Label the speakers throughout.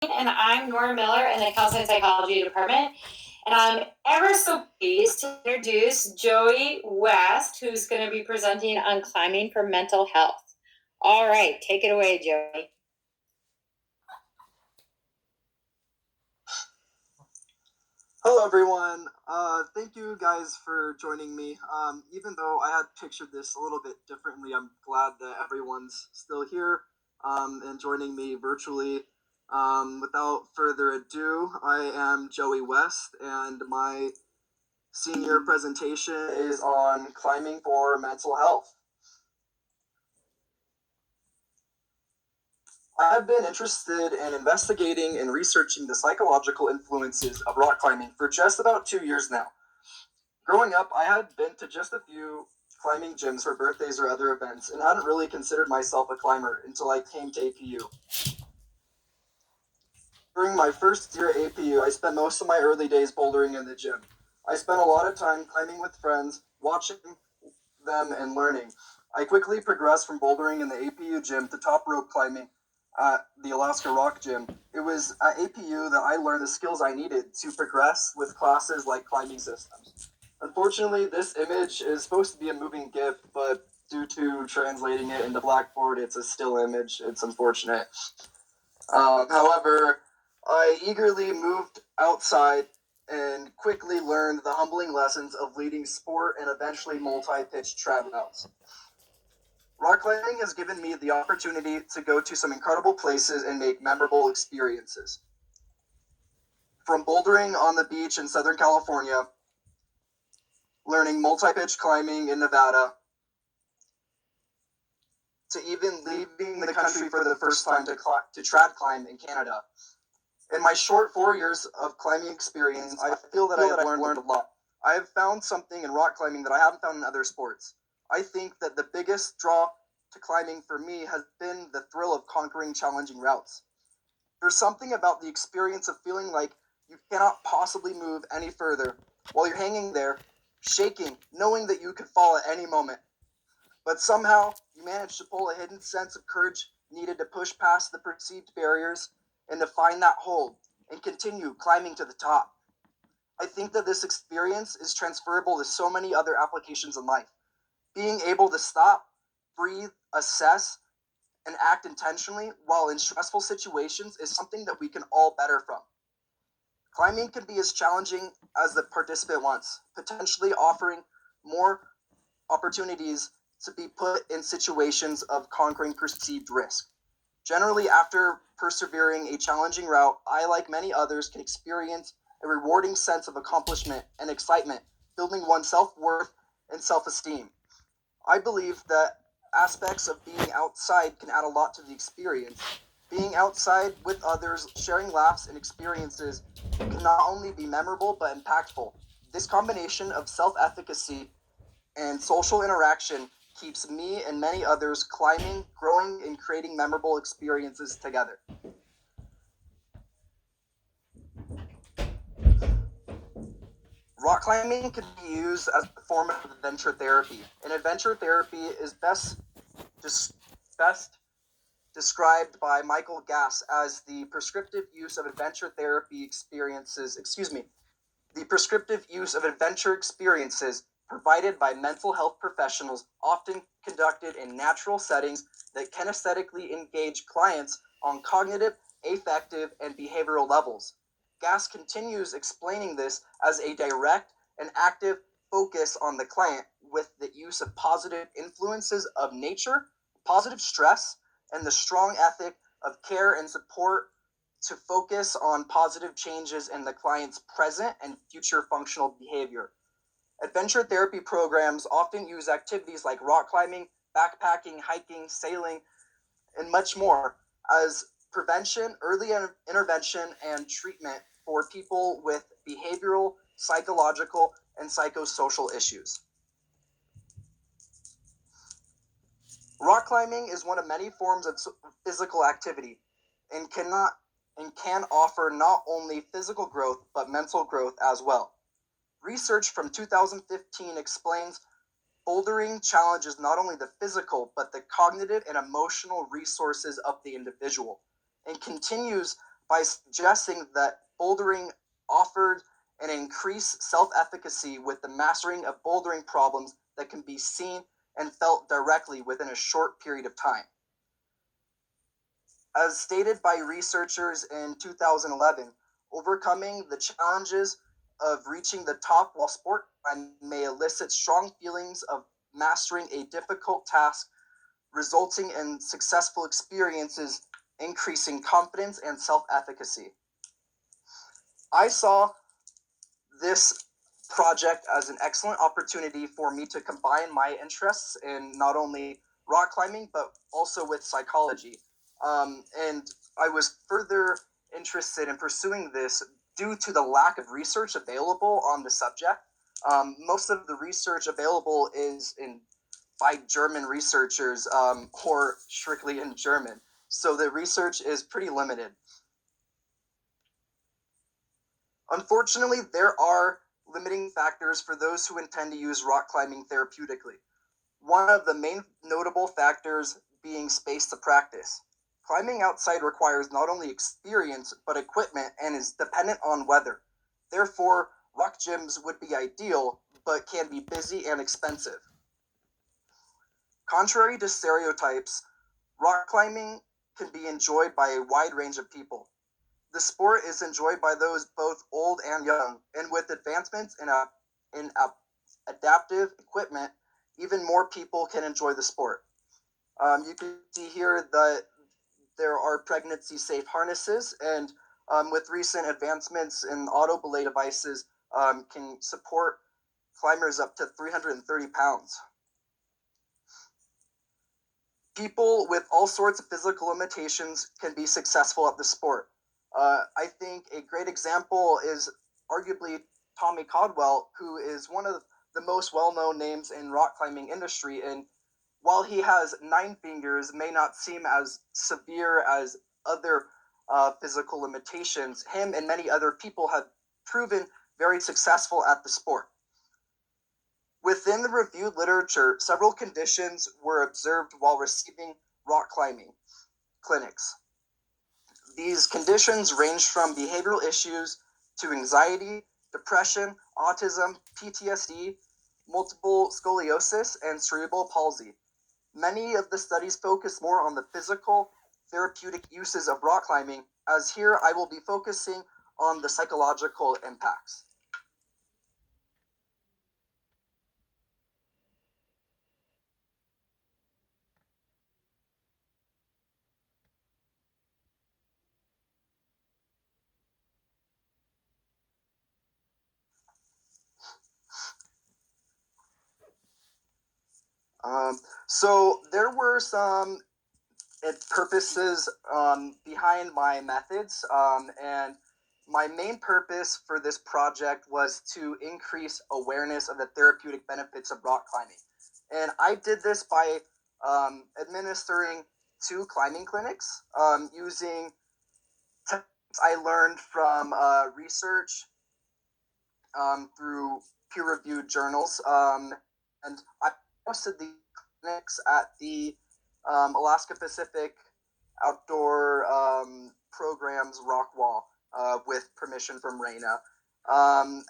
Speaker 1: And I'm Nora Miller in the Counseling Psychology Department. And I'm ever so pleased to introduce Joey West, who's going to be presenting on climbing for mental health. All right, take it away, Joey.
Speaker 2: Hello, everyone. Thank you guys for joining me. Even though I had pictured this a little bit differently, I'm glad that everyone's still here and joining me virtually. Without further ado, I am Joey West, and my senior presentation is on climbing for mental health. I have been interested in investigating and researching the psychological influences of rock climbing for just about 2 years now. Growing up, I had been to just a few climbing gyms for birthdays or other events and hadn't really considered myself a climber until I came to APU. During my first year at APU, I spent most of my early days bouldering in the gym. I spent a lot of time climbing with friends, watching them and learning. I quickly progressed from bouldering in the APU gym to top rope climbing at the Alaska Rock Gym. It was at APU that I learned the skills I needed to progress with classes like climbing systems. Unfortunately, this image is supposed to be a moving GIF, but due to translating it into Blackboard, it's a still image. It's unfortunate. However, I eagerly moved outside and quickly learned the humbling lessons of leading sport and eventually multi-pitch trad routes. Rock climbing has given me the opportunity to go to some incredible places and make memorable experiences. From bouldering on the beach in Southern California, learning multi-pitch climbing in Nevada, to even leaving the country for the first time to trad climb in Canada. In my short 4 years of climbing experience, I feel that I have learned a lot. I have found something in rock climbing that I haven't found in other sports. I think that the biggest draw to climbing for me has been the thrill of conquering challenging routes. There's something about the experience of feeling like you cannot possibly move any further while you're hanging there, shaking, knowing that you could fall at any moment. But somehow, you manage to pull a hidden sense of courage needed to push past the perceived barriers and to find that hold and continue climbing to the top. I think that this experience is transferable to so many other applications in life. Being able to stop, breathe, assess, and act intentionally while in stressful situations is something that we can all better from. Climbing can be as challenging as the participant wants, potentially offering more opportunities to be put in situations of conquering perceived risk. Generally, after persevering a challenging route, I, like many others, can experience a rewarding sense of accomplishment and excitement, building one's self-worth and self-esteem. I believe that aspects of being outside can add a lot to the experience. Being outside with others, sharing laughs and experiences can not only be memorable but impactful. This combination of self-efficacy and social interaction keeps me and many others climbing, growing, and creating memorable experiences together. Rock climbing can be used as a form of adventure therapy, and adventure therapy is best described by Michael Gass as the prescriptive use of adventure therapy experiences, the prescriptive use of adventure experiences provided by mental health professionals, often conducted in natural settings that kinesthetically engage clients on cognitive, affective, and behavioral levels. Gass continues explaining this as a direct and active focus on the client with the use of positive influences of nature, positive stress, and the strong ethic of care and support to focus on positive changes in the client's present and future functional behavior. Adventure therapy programs often use activities like rock climbing, backpacking, hiking, sailing, and much more as prevention, early intervention, and treatment for people with behavioral, psychological, and psychosocial issues. Rock climbing is one of many forms of physical activity and can offer not only physical growth but mental growth as well. Research from 2015 explains bouldering challenges not only the physical but the cognitive and emotional resources of the individual and continues by suggesting that bouldering offered an increased self-efficacy with the mastering of bouldering problems that can be seen and felt directly within a short period of time. As stated by researchers in 2011, overcoming the challenges of reaching the top while sport may elicit strong feelings of mastering a difficult task, resulting in successful experiences, increasing confidence and self-efficacy. I saw this project as an excellent opportunity for me to combine my interests in not only rock climbing but also with psychology. And I was further interested in pursuing this due to the lack of research available on the subject. Most of the research available is by German researchers or strictly in German. So the research is pretty limited. Unfortunately, there are limiting factors for those who intend to use rock climbing therapeutically. One of the main notable factors being space to practice. Climbing outside requires not only experience but equipment and is dependent on weather. Therefore, rock gyms would be ideal but can be busy and expensive. Contrary to stereotypes, rock climbing can be enjoyed by a wide range of people. The sport is enjoyed by those both old and young, and with advancements in adaptive equipment, even more people can enjoy the sport. You can see here that there are pregnancy-safe harnesses, and with recent advancements in auto belay devices, can support climbers up to 330 pounds. People with all sorts of physical limitations can be successful at the sport. I think a great example is arguably Tommy Caldwell, who is one of the most well-known names in rock climbing industry. And while he has 9 fingers, may not seem as severe as other physical limitations, him and many other people have proven very successful at the sport. Within the reviewed literature, several conditions were observed while receiving rock climbing clinics. These conditions range from behavioral issues to anxiety, depression, autism, PTSD, multiple scoliosis, and cerebral palsy. Many of the studies focus more on the physical, therapeutic uses of rock climbing, as here I will be focusing on the psychological impacts. So there were some purposes behind my methods, and my main purpose for this project was to increase awareness of the therapeutic benefits of rock climbing. And I did this by administering 2 climbing clinics using techniques I learned from research through peer-reviewed journals. And I posted the clinics at the Alaska Pacific Outdoor Programs Rock Wall with permission from RANA.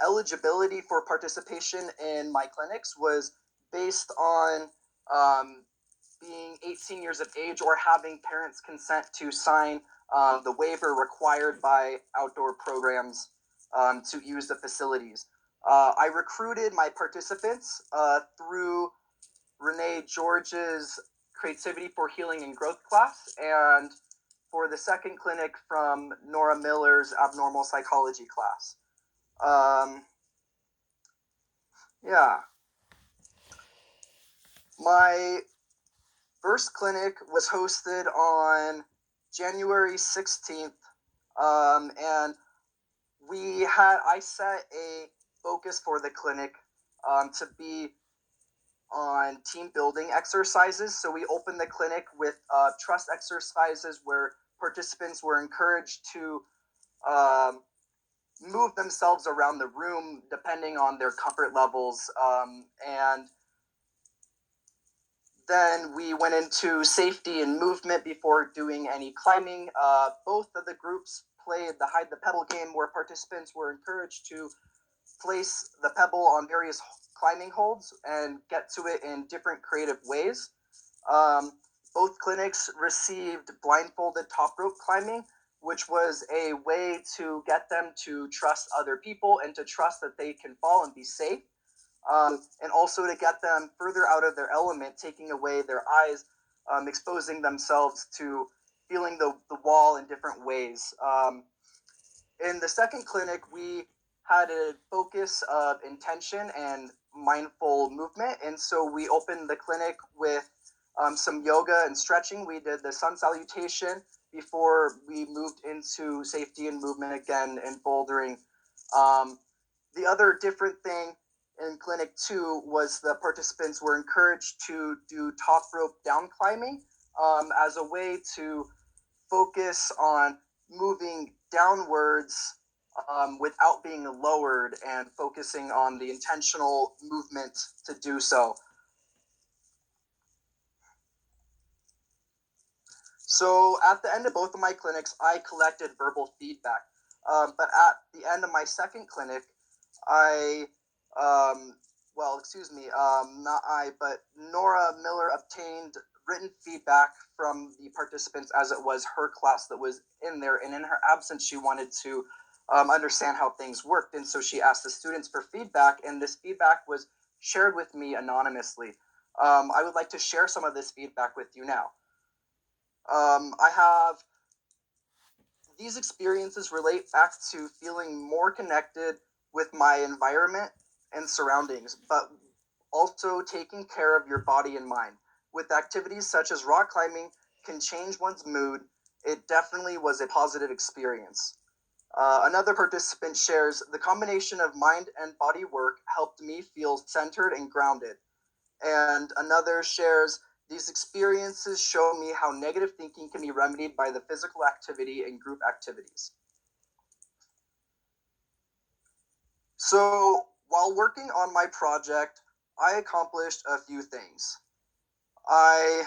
Speaker 2: Eligibility for participation in my clinics was based on being 18 years of age or having parents' consent to sign the waiver required by outdoor programs to use the facilities. I recruited my participants through Renee George's Creativity for Healing and Growth class, and for the second clinic from Nora Miller's Abnormal Psychology class. Yeah. My first clinic was hosted on January 16th, and I set a focus for the clinic to be on team building exercises. So we opened the clinic with trust exercises where participants were encouraged to move themselves around the room depending on their comfort levels. And then we went into safety and movement before doing any climbing. Both of the groups played the Hide the Pebble game, where participants were encouraged to place the pebble on various climbing holds and get to it in different creative ways. Um, both clinics received blindfolded top rope climbing, which was a way to get them to trust other people and to trust that they can fall and be safe. And also to get them further out of their element, taking away their eyes, exposing themselves to feeling the wall in different ways. In the second clinic, we had a focus of intention and mindful movement. And so we opened the clinic with some yoga and stretching. We did the sun salutation before we moved into safety and movement again and bouldering. The other different thing in clinic 2 was the participants were encouraged to do top rope down climbing as a way to focus on moving downwards without being lowered and focusing on the intentional movement to do so. So at the end of both of my clinics, I collected verbal feedback. But at the end of my second clinic, not I, but Nora Miller obtained written feedback from the participants, as it was her class that was in there. And in her absence, she wanted to understand how things worked. And so she asked the students for feedback, and this feedback was shared with me anonymously. I would like to share some of this feedback with you now. I have these experiences relate back to feeling more connected with my environment and surroundings, but also taking care of your body and mind. With activities such as rock climbing can change one's mood, it definitely was a positive experience. Another participant shares, the combination of mind and body work helped me feel centered and grounded. And another shares, these experiences show me how negative thinking can be remedied by the physical activity and group activities. So, while working on my project, I accomplished a few things. I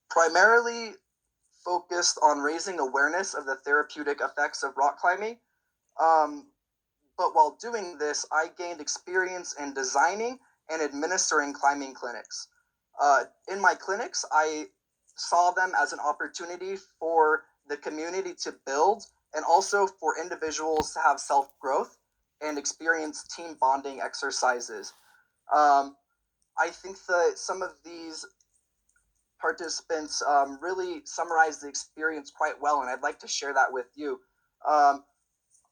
Speaker 2: primarily focused on raising awareness of the therapeutic effects of rock climbing. But while doing this, I gained experience in designing and administering climbing clinics. In my clinics, I saw them as an opportunity for the community to build and also for individuals to have self growth and experience team bonding exercises. Um, I think that some of these participants really summarized the experience quite well, and I'd like to share that with you. Um,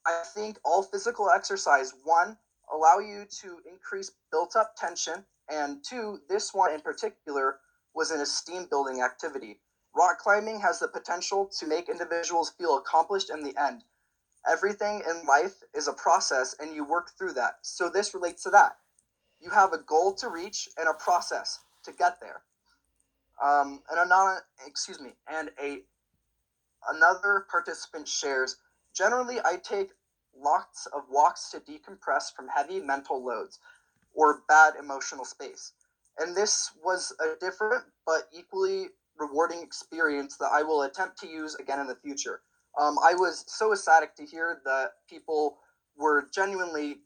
Speaker 2: I think all physical exercise, one, allow you to increase built up tension, and two, this one in particular was an esteem building activity. Rock climbing has the potential to make individuals feel accomplished in the end. Everything in life is a process, and you work through that. So this relates to that. You have a goal to reach and a process to get there. Another participant shares, generally I take lots of walks to decompress from heavy mental loads or bad emotional space. And this was a different but equally rewarding experience that I will attempt to use again in the future. I was so ecstatic to hear that people were genuinely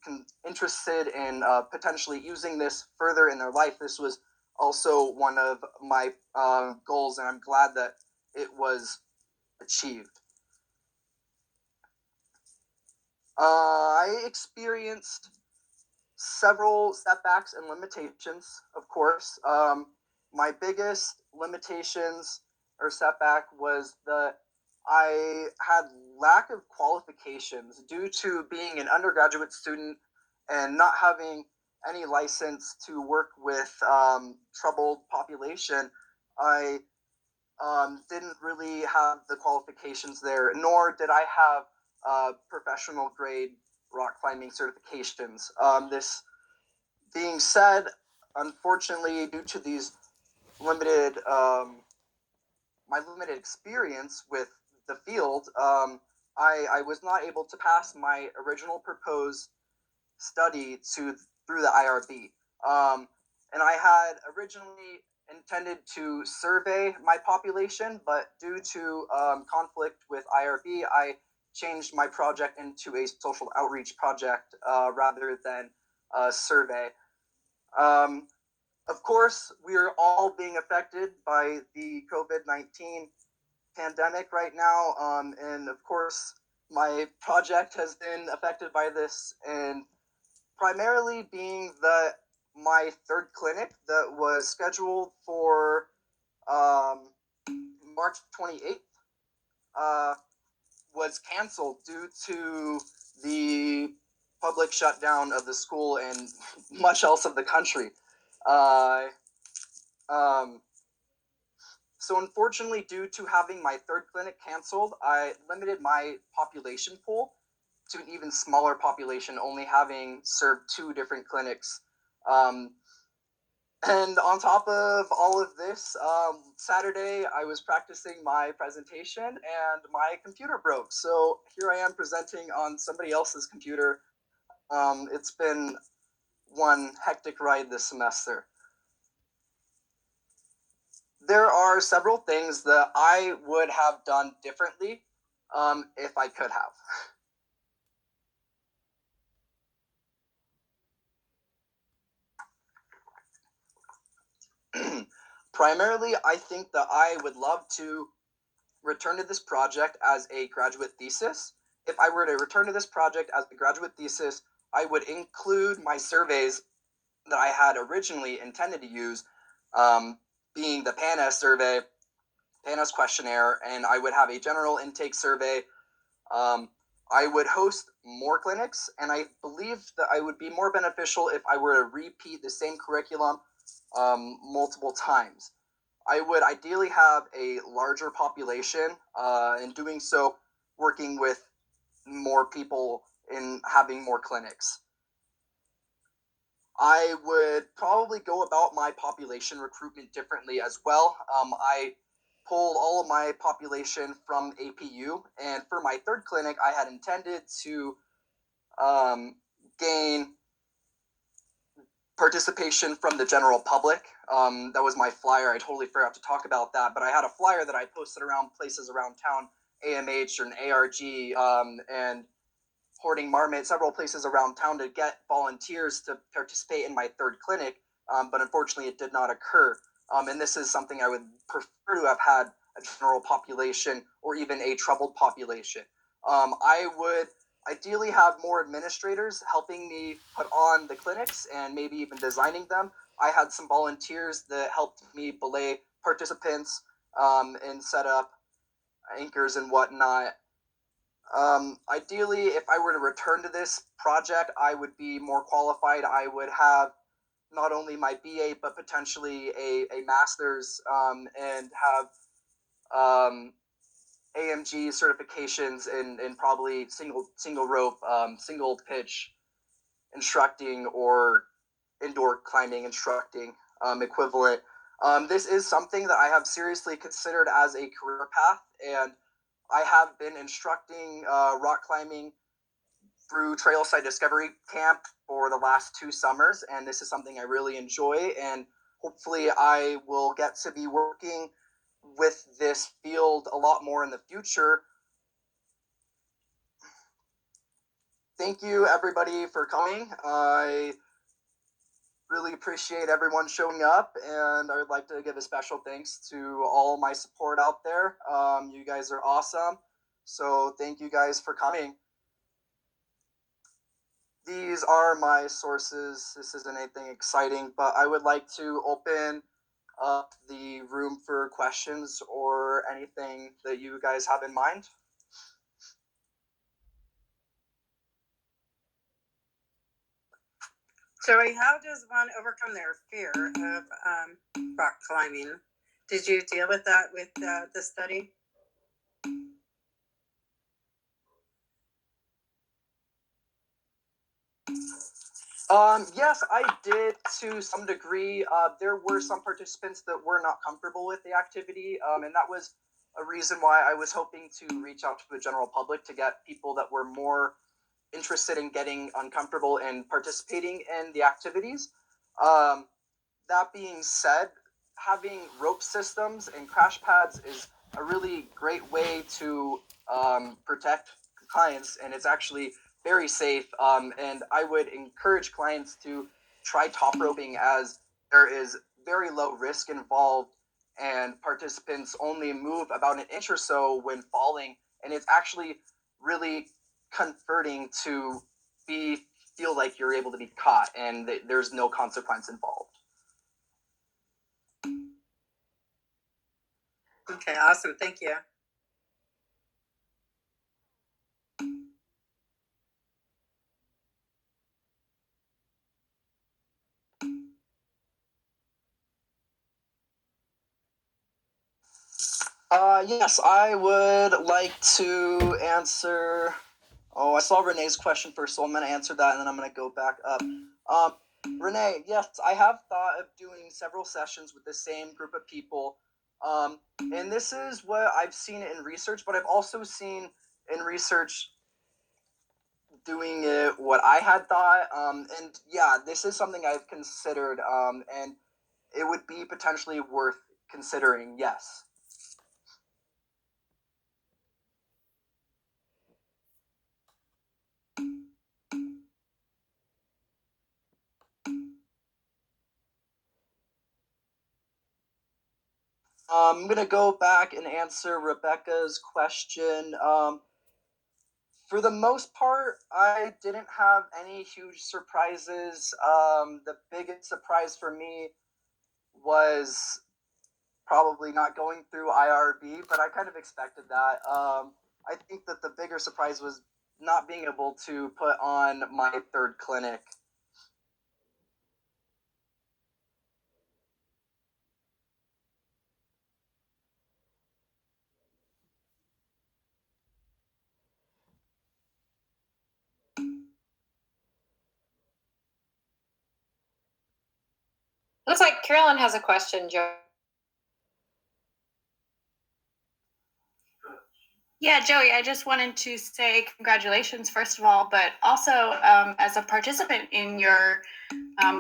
Speaker 2: interested in potentially using this further in their life. This was also one of my goals, and I'm glad that it was achieved. I experienced several setbacks and limitations, of course. My biggest limitations or setback was that I had lack of qualifications due to being an undergraduate student and not having any license to work with troubled population. I didn't really have the qualifications there, nor did I have professional grade rock climbing certifications. This being said, unfortunately, due to these limited, my limited experience with the field, I was not able to pass my original proposed study through the IRB. And I had originally intended to survey my population, but due to conflict with IRB, I changed my project into a social outreach project rather than a survey. Of course, we are all being affected by the COVID-19 pandemic right now, and of course, my project has been affected by this, and primarily being that my third clinic that was scheduled for March 28th was canceled due to the public shutdown of the school and much else of the country. Uh, um, so unfortunately, due to having my third clinic canceled, I limited my population pool to an even smaller population, only having served 2 different clinics. And on top of all of this, Saturday I was practicing my presentation and my computer broke. So here I am presenting on somebody else's computer. It's been one hectic ride this semester. There are several things that I would have done differently if I could have. Primarily, I think that I would love to return to this project as a graduate thesis. If I were to return to this project as a graduate thesis, I would include my surveys that I had originally intended to use, being the PANAS survey, PANAS questionnaire, and I would have a general intake survey. I would host more clinics, and I believe that I would be more beneficial if I were to repeat the same curriculum multiple times. I would ideally have a larger population, in doing so, working with more people and having more clinics. I would probably go about my population recruitment differently as well. I pulled all of my population from APU, and for my third clinic, I had intended to gain participation from the general public. That was my flyer. I totally forgot to talk about that, but I had a flyer that I posted around places around town, AMH and ARG, and Hoarding Marmot, several places around town to get volunteers to participate in my third clinic, but unfortunately it did not occur. And this is something I would prefer to have had a general population or even a troubled population. I would ideally have more administrators helping me put on the clinics and maybe even designing them. I had some volunteers that helped me belay participants and set up anchors and whatnot. Ideally, if I were to return to this project, I would be more qualified. I would have not only my BA, but potentially a master's, and have AMG certifications in probably single rope, single pitch instructing or indoor climbing instructing equivalent. This is something that I have seriously considered as a career path, and I have been instructing rock climbing through Trailside Discovery Camp for the last 2 summers, and this is something I really enjoy, and hopefully I will get to be working with this field a lot more in the future. Thank you, everybody, for coming. I really appreciate everyone showing up, and I would like to give a special thanks to all my support out there. You guys are awesome, so thank you guys for coming. These are my sources. This isn't anything exciting, but I would like to open up the room for questions or anything that you guys have in mind.
Speaker 3: Joey, how does one overcome their fear of rock climbing? Did you deal with that with the study?
Speaker 2: Yes, I did to some degree. There were some participants that were not comfortable with the activity, and that was a reason why I was hoping to reach out to the general public to get people that were more interested in getting uncomfortable and participating in the activities. That being said, having rope systems and crash pads is a really great way to protect clients, and it's actually very safe. And I would encourage clients to try top roping, as there is very low risk involved, and participants only move about an inch or so when falling, and it's actually really comforting to feel like you're able to be caught and there's no consequence involved.
Speaker 3: Okay, awesome. Thank you.
Speaker 2: Yes, I would like to answer. Oh, I saw Renee's question first, so I'm going to answer that, and then I'm going to go back up. Renee, yes, I have thought of doing several sessions with the same group of people. And this is what I've seen in research, but I've also seen in research doing it what I had thought. And yeah, this is something I've considered, and it would be potentially worth considering, yes. I'm going to go back and answer Rebecca's question. For the most part, I didn't have any huge surprises. The biggest surprise for me was probably not going through IRB, but I kind of expected that. I think that the bigger surprise was not being able to put on my third clinic.
Speaker 1: Looks like Carolyn has a question, Joe.
Speaker 4: Yeah, Joey, I just wanted to say congratulations, first of all, but also as a participant in your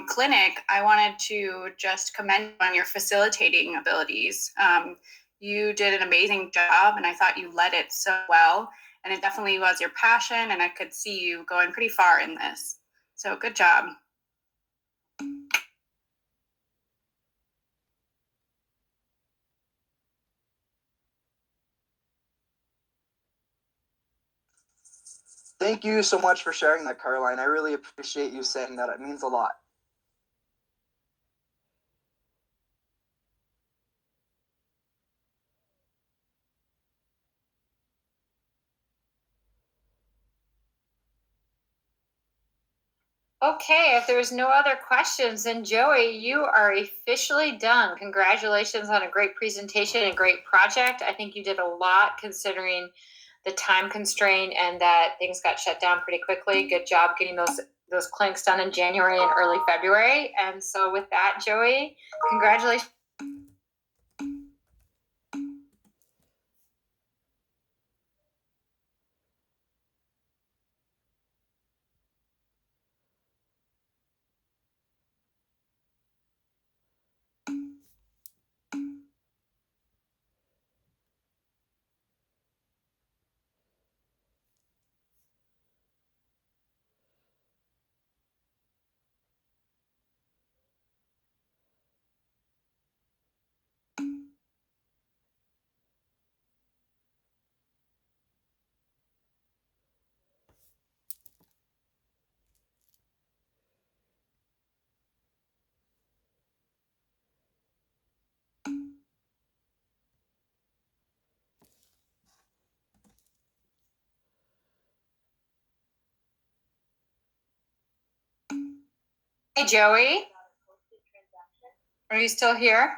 Speaker 4: clinic, I wanted to just commend you on your facilitating abilities. You did an amazing job, and I thought you led it so well, and it definitely was your passion, and I could see you going pretty far in this. So good job.
Speaker 2: Thank you so much for sharing that, Caroline. I really appreciate you saying that. It means a lot.
Speaker 1: Okay, if there's no other questions, then Joey, you are officially done. Congratulations on a great presentation and great project. I think you did a lot considering the time constraint and that things got shut down pretty quickly. Good job getting those clinics done in January and early February. And so with that, Joey, congratulations. Hey, Joey, are you still here?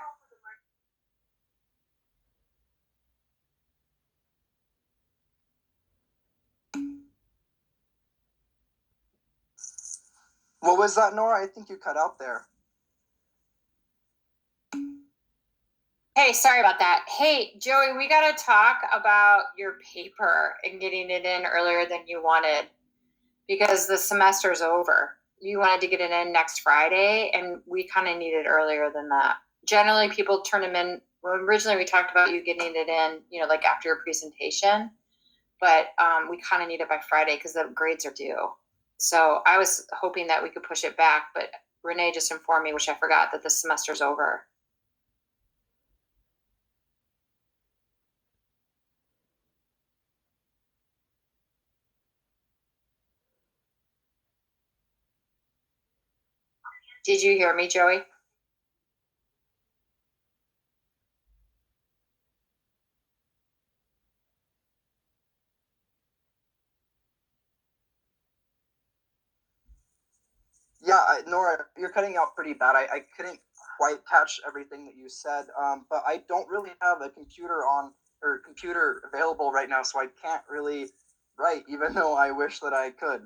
Speaker 2: What was that, Nora? I think you cut out there.
Speaker 1: Hey, sorry about that. Hey, Joey, we got to talk about your paper and getting it in earlier than you wanted because the semester's over. You wanted to get it in next Friday, and we kind of need it earlier than that. Generally, people turn them in. Well, originally we talked about you getting it in, like after your presentation, but we kind of need it by Friday because the grades are due. So I was hoping that we could push it back, but Renee just informed me, which I forgot, that the semester's over. Did you hear me, Joey?
Speaker 2: Yeah, Nora, you're cutting out pretty bad. I couldn't quite catch everything that you said, but I don't really have a computer available right now, so I can't really write, even though I wish that I could.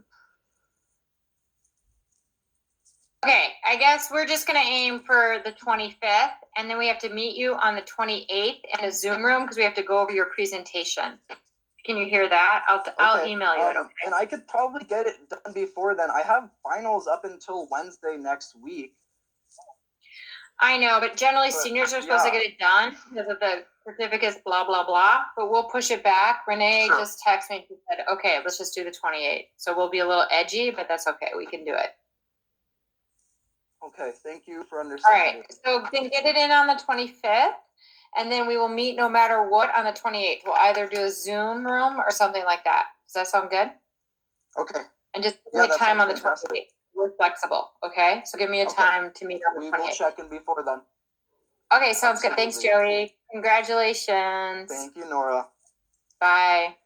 Speaker 1: Okay, I guess we're just gonna aim for the 25th, and then we have to meet you on the 28th in a Zoom room because we have to go over your presentation. Can you hear that? I'll
Speaker 2: Okay,
Speaker 1: email you it. Okay.
Speaker 2: And I could probably get it done before then. I have finals up until Wednesday next week.
Speaker 1: I know, but generally seniors are supposed to get it done because of the certificates, blah, blah, blah, but we'll push it back. Renee
Speaker 2: Sure.
Speaker 1: just texted me and said, okay, let's just do the 28th. So we'll be a little edgy, but that's okay. We can do it.
Speaker 2: Okay, thank you for
Speaker 1: All
Speaker 2: understanding.
Speaker 1: right, so then get it in on the 25th, and then we will meet no matter what on the 28th. We'll either do a Zoom room or something like that. Does that sound good?
Speaker 2: Okay.
Speaker 1: And just
Speaker 2: Yeah,
Speaker 1: make
Speaker 2: that
Speaker 1: time on the
Speaker 2: sounds fantastic.
Speaker 1: 28th. We're flexible, okay? So give me a
Speaker 2: Okay.
Speaker 1: time to meet on the
Speaker 2: We
Speaker 1: 28th.
Speaker 2: will check in before then.
Speaker 1: Okay, sounds good. Thanks,
Speaker 2: Absolutely.
Speaker 1: Joey. Congratulations.
Speaker 2: Thank you, Nora.
Speaker 1: Bye.